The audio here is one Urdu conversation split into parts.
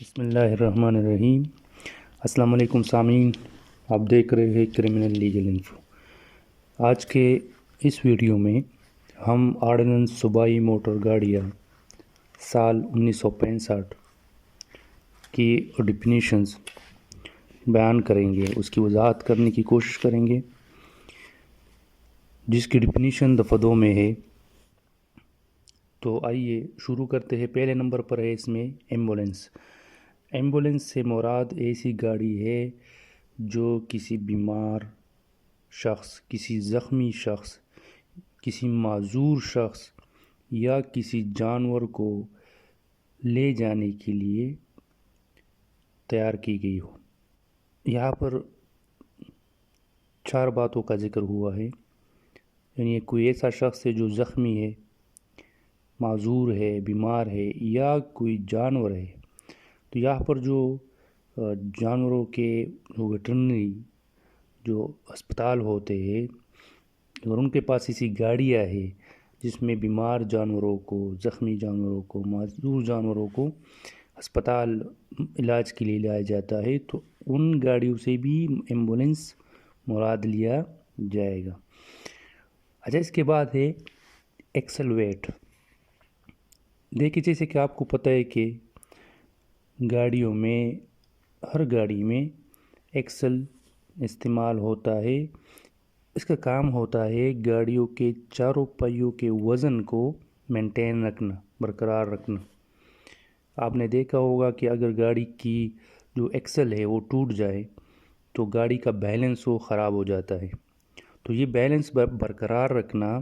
بسم اللہ الرحمن الرحیم۔ السلام علیکم سامعین، آپ دیکھ رہے ہیں کرمنل لیگل انفو۔ آج کے اس ویڈیو میں ہم آرڈیننس صوبائی موٹر گاڑیاں سال 1965 کی ڈیفینیشنز بیان کریں گے، اس کی وضاحت کرنے کی کوشش کریں گے، جس کی ڈیفینیشن دفعوں میں ہے۔ تو آئیے شروع کرتے ہیں۔ پہلے نمبر پر ہے اس میں ایمبولینس۔ ایمبولینس سے مراد ایسی گاڑی ہے جو کسی بیمار شخص، کسی زخمی شخص، کسی معذور شخص یا کسی جانور کو لے جانے کے لیے تیار کی گئی ہو۔ یہاں پر 4 باتوں کا ذکر ہوا ہے، یعنی کوئی ایسا شخص ہے جو زخمی ہے، معذور ہے، بیمار ہے یا کوئی جانور ہے۔ تو یہاں پر جو جانوروں کے ویٹرنری جو ہسپتال ہوتے ہیں، اگر ان کے پاس ایسی گاڑیاں ہیں جس میں بیمار جانوروں کو، زخمی جانوروں کو، معذور جانوروں کو ہسپتال علاج کے لیے لایا جاتا ہے، تو ان گاڑیوں سے بھی ایمبولینس مراد لیا جائے گا۔ اچھا، اس کے بعد ہے ایکسل ویٹ۔ دیکھیے، جیسے کہ آپ کو پتہ ہے کہ گاڑیوں میں، ہر گاڑی میں ایکسل استعمال ہوتا ہے۔ اس کا کام ہوتا ہے گاڑیوں کے چاروں پہیوں کے وزن کو مینٹین رکھنا، برقرار رکھنا۔ آپ نے دیکھا ہوگا کہ اگر گاڑی کی جو ایکسل ہے وہ ٹوٹ جائے تو گاڑی کا بیلنس وہ خراب ہو جاتا ہے۔ تو یہ بیلنس برقرار رکھنا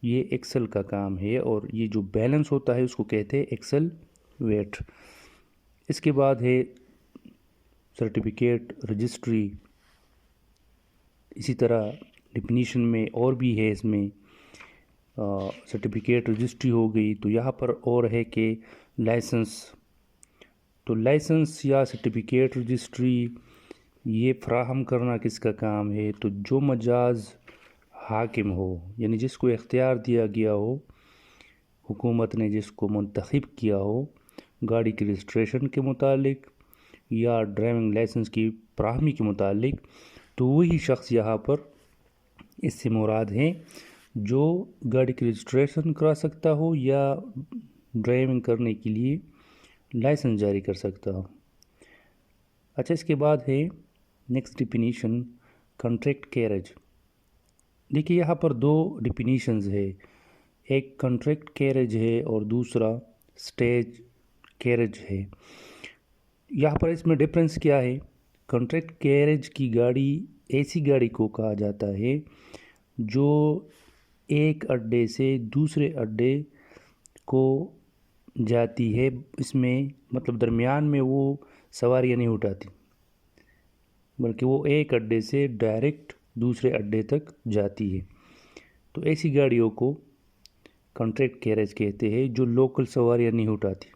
یہ ایکسل کا کام ہے، اور یہ جو بیلنس ہوتا ہے اس کو کہتے ہیں ایکسل ویٹ۔ اس کے بعد ہے سرٹیفکیٹ رجسٹری۔ اسی طرح ڈیفینیشن میں اور بھی ہے، اس میں سرٹیفکیٹ رجسٹری ہو گئی۔ تو یہاں پر اور ہے کہ لائسنس۔ تو لائسنس یا سرٹیفکیٹ رجسٹری یہ فراہم کرنا کس کا کام ہے؟ تو جو مجاز حاکم ہو، یعنی جس کو اختیار دیا گیا ہو، حکومت نے جس کو منتخب کیا ہو گاڑی کی رجسٹریشن کے متعلق یا ڈرائیونگ لائسنس کی فراہمی کے متعلق، تو وہی شخص یہاں پر اس سے مراد ہے جو گاڑی کی رجسٹریشن کرا سکتا ہو یا ڈرائیونگ کرنے کے لیے لائسنس جاری کر سکتا ہو۔ اچھا، اس کے بعد ہے نیکسٹ ڈیفینیشن کنٹریکٹ کیریج۔ دیکھیے، یہاں پر 2 ڈیفینیشنز ہے، ایک کنٹریکٹ کیریج ہے اور دوسرا سٹیج کیریج ہے۔ یہاں پر اس میں ڈفرینس کیا ہے؟ کنٹریکٹ کیریج کی گاڑی ایسی گاڑی کو کہا جاتا ہے جو ایک اڈے سے دوسرے اڈے کو جاتی ہے، اس میں مطلب درمیان میں وہ سواریاں نہیں اٹھاتی، بلکہ وہ ایک اڈے سے ڈائریکٹ دوسرے اڈے تک جاتی ہے۔ تو ایسی گاڑیوں کو کنٹریکٹ کیریج کہتے ہیں جو لوکل سواریاں نہیں اٹھاتی۔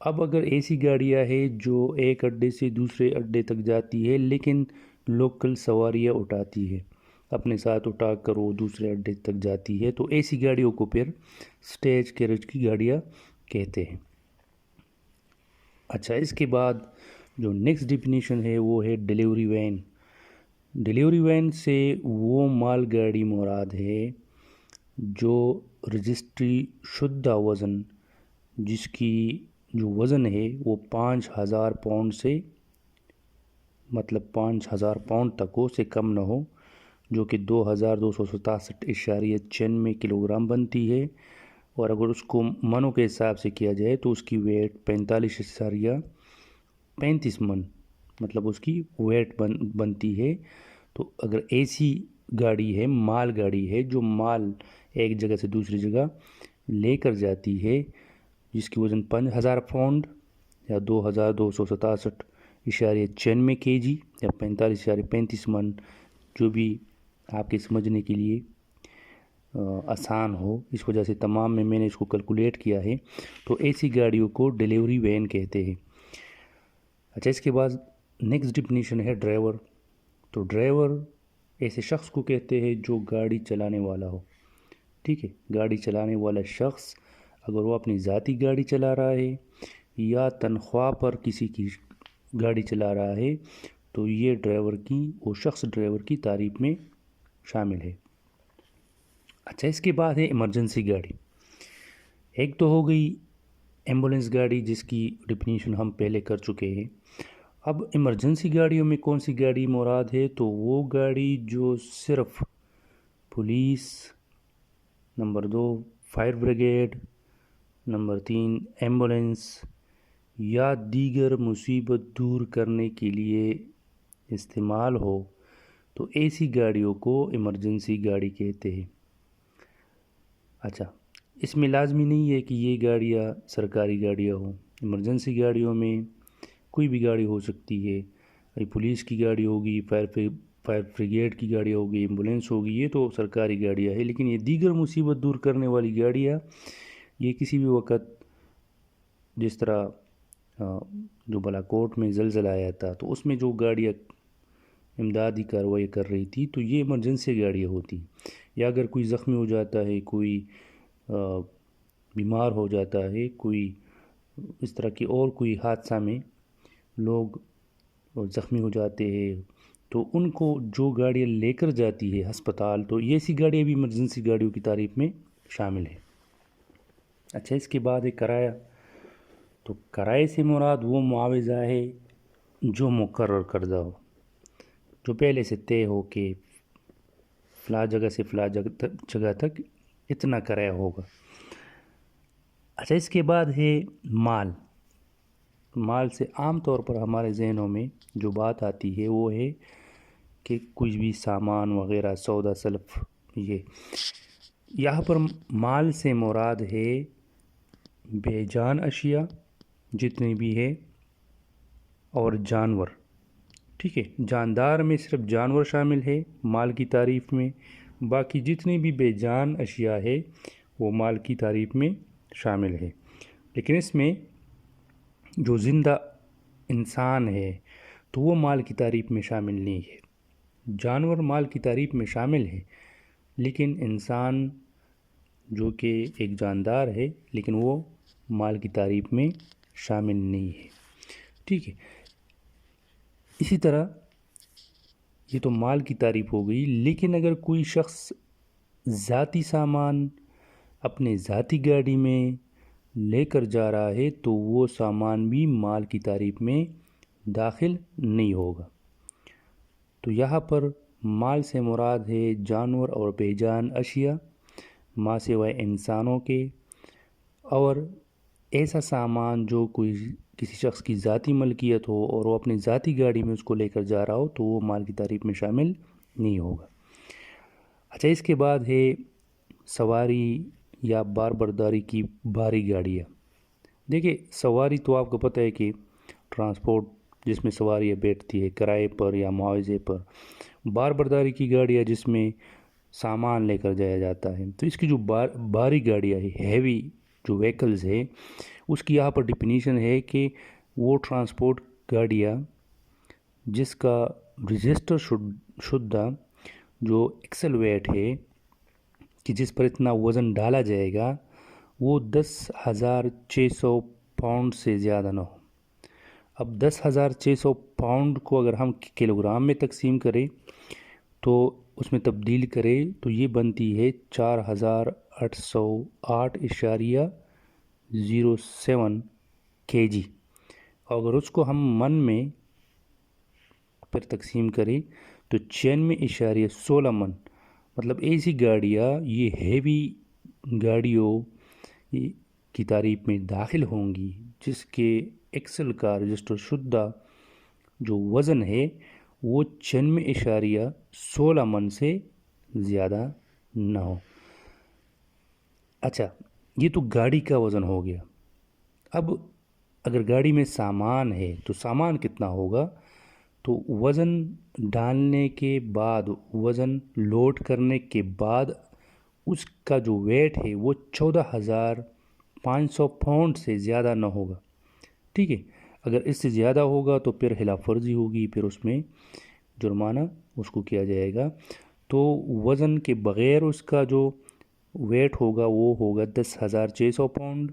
اب اگر ایسی گاڑیاں ہیں جو ایک اڈے سے دوسرے اڈے تک جاتی ہے لیکن لوکل سواریاں اٹھاتی ہے، اپنے ساتھ اٹھا کر وہ دوسرے اڈے تک جاتی ہے، تو ایسی گاڑیوں کو پھر سٹیج کیریج کی گاڑیاں کہتے ہیں۔ اچھا، اس کے بعد جو نیکسٹ ڈیفینیشن ہے وہ ہے ڈیلیوری وین۔ ڈیلیوری وین سے وہ مال گاڑی مراد ہے جو رجسٹری شدہ وزن، جس کی جو وزن ہے وہ 5000 پاؤنڈ سے، مطلب 5000 پاؤنڈ تک ہو، سے کم نہ ہو، جو کہ 2267.96 کلو گرام بنتی ہے۔ اور اگر اس کو منوں کے حساب سے کیا جائے تو اس کی ویٹ 45.35 من، مطلب اس کی ویٹ بنتی ہے۔ تو اگر ایسی گاڑی ہے، مال گاڑی ہے جو مال ایک جگہ سے دوسری جگہ لے کر جاتی ہے، جس کی وزن 5000 پاؤنڈ یا 2267.96 کے جی یا 45.35 من، جو بھی آپ کے سمجھنے کے لیے آسان ہو، اس وجہ سے تمام میں نے اس کو کیلکولیٹ کیا ہے، تو ایسی گاڑیوں کو ڈیلیوری وین کہتے ہیں۔ اچھا، اس کے بعد نیکسٹ ڈیفینیشن ہے ڈرائیور۔ تو ڈرائیور ایسے شخص کو کہتے ہیں جو گاڑی چلانے والا ہو۔ ٹھیک ہے، گاڑی چلانے والا شخص اگر وہ اپنی ذاتی گاڑی چلا رہا ہے یا تنخواہ پر کسی کی گاڑی چلا رہا ہے تو یہ وہ شخص ڈرائیور کی تعریف میں شامل ہے۔ اچھا، اس کے بعد ہے ایمرجنسی گاڑی۔ ایک تو ہو گئی ایمبولینس گاڑی جس کی ڈیفینیشن ہم پہلے کر چکے ہیں۔ اب ایمرجنسی گاڑیوں میں کون سی گاڑی مراد ہے؟ تو وہ گاڑی جو صرف police, number 2 fire brigade, number 3 ambulance یا دیگر مصیبت دور کرنے کے لیے استعمال ہو، تو ایسی گاڑیوں کو ایمرجنسی گاڑی کہتے ہیں۔ اچھا، اس میں لازمی نہیں ہے کہ یہ گاڑیاں سرکاری گاڑیاں ہوں۔ ایمرجنسی گاڑیوں میں کوئی بھی گاڑی ہو سکتی ہے، پولیس کی گاڑی ہوگی، فائر بریگیڈ کی گاڑی ہوگی، ایمبولینس ہوگی، یہ تو سرکاری گاڑیاں ہیں۔ لیکن یہ دیگر مصیبت دور کرنے والی گاڑیاں، یہ کسی بھی وقت، جس طرح جو بالاکوٹ میں زلزلہ آیا تھا تو اس میں جو گاڑیاں امدادی کارروائی کر رہی تھی تو یہ ایمرجنسی گاڑیاں ہوتی، یا اگر کوئی زخمی ہو جاتا ہے، کوئی بیمار ہو جاتا ہے، کوئی اس طرح کی اور کوئی حادثہ میں لوگ زخمی ہو جاتے ہیں تو ان کو جو گاڑیاں لے کر جاتی ہے ہسپتال، تو یہ ایسی گاڑیاں بھی ایمرجنسی گاڑیوں کی تعریف میں شامل ہے۔ اچھا، اس کے بعد ہے کرایہ۔ تو کرائے سے مراد وہ معاوضہ ہے جو مقرر کردہ ہو، جو پہلے سے طے ہو کہ فلاں جگہ سے فلاں جگہ تک اتنا کرایہ ہوگا۔ اچھا، اس کے بعد ہے مال۔ مال سے عام طور پر ہمارے ذہنوں میں جو بات آتی ہے وہ ہے کہ کچھ بھی سامان وغیرہ، سودا سلف۔ یہاں پر مال سے مراد ہے بے جان اشیاء جتنی بھی ہے اور جانور، ٹھیک ہے۔ جاندار میں صرف جانور شامل ہے مال کی تعریف میں، باقی جتنی بھی بے جان اشیاء ہے وہ مال کی تعریف میں شامل ہے۔ لیکن اس میں جو زندہ انسان ہے تو وہ مال کی تعریف میں شامل نہیں ہے۔ جانور مال کی تعریف میں شامل ہے، لیکن انسان جو کہ ایک جاندار ہے لیکن وہ مال کی تعریف میں شامل نہیں ہے، ٹھیک ہے۔ اسی طرح یہ تو مال کی تعریف ہو گئی، لیکن اگر کوئی شخص ذاتی سامان اپنے ذاتی گاڑی میں لے کر جا رہا ہے تو وہ سامان بھی مال کی تعریف میں داخل نہیں ہوگا۔ تو یہاں پر مال سے مراد ہے جانور اور بے جان اشیاء ما سوائے انسانوں کے، اور ایسا سامان جو کسی شخص کی ذاتی ملکیت ہو اور وہ اپنی ذاتی گاڑی میں اس کو لے کر جا رہا ہو تو وہ مال کی تعریف میں شامل نہیں ہوگا۔ اچھا، اس کے بعد ہے سواری یا بار برداری کی بھاری گاڑیاں۔ دیکھیں، سواری تو آپ کو پتہ ہے کہ ٹرانسپورٹ جس میں سواریاں بیٹھتی ہے کرائے پر یا معاوضے پر۔ بار برداری کی گاڑیاں جس میں سامان لے کر جایا جاتا ہے، تو اس کی جو بھاری گاڑیاں ہے، ہیوی جو وہیکلز ہے، اس کی یہاں پر ڈیفینیشن ہے کہ وہ ٹرانسپورٹ گاڑیاں جس کا رجسٹر شدہ جو ایکسل ویٹ ہے کہ جس پر اتنا وزن ڈالا جائے گا وہ 10,600 پاؤنڈ سے زیادہ نہ ہو۔ اب 10,600 پاؤنڈ کو اگر ہم کلو گرام میں تقسیم کریں تو اس میں تبدیل کریں تو یہ بنتی ہے 4,808.07 kg۔ اگر اس کو ہم من میں پر تقسیم کریں تو 96.16 من، مطلب ایسی گاڑیاں یہ ہیوی گاڑیوں کی تعریف میں داخل ہوں گی جس کے ایکسل کا رجسٹر شدہ جو وزن ہے وہ 96.16 من سے زیادہ نہ ہو۔ اچھا، یہ تو گاڑی کا وزن ہو گیا۔ اب اگر گاڑی میں سامان ہے تو سامان کتنا ہوگا؟ تو وزن ڈالنے کے بعد، وزن لوڈ کرنے کے بعد اس کا جو ویٹ ہے وہ 14,500 پاؤنڈ سے زیادہ نہ ہوگا، ٹھیک ہے۔ اگر اس سے زیادہ ہوگا تو پھر خلاف ورزی ہوگی، پھر اس میں جرمانہ اس کو کیا جائے گا۔ تو وزن کے بغیر اس کا جو ویٹ ہوگا وہ ہوگا 10,600 پاؤنڈ،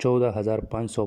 14,500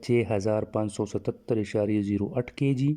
6,577.08 kg।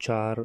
4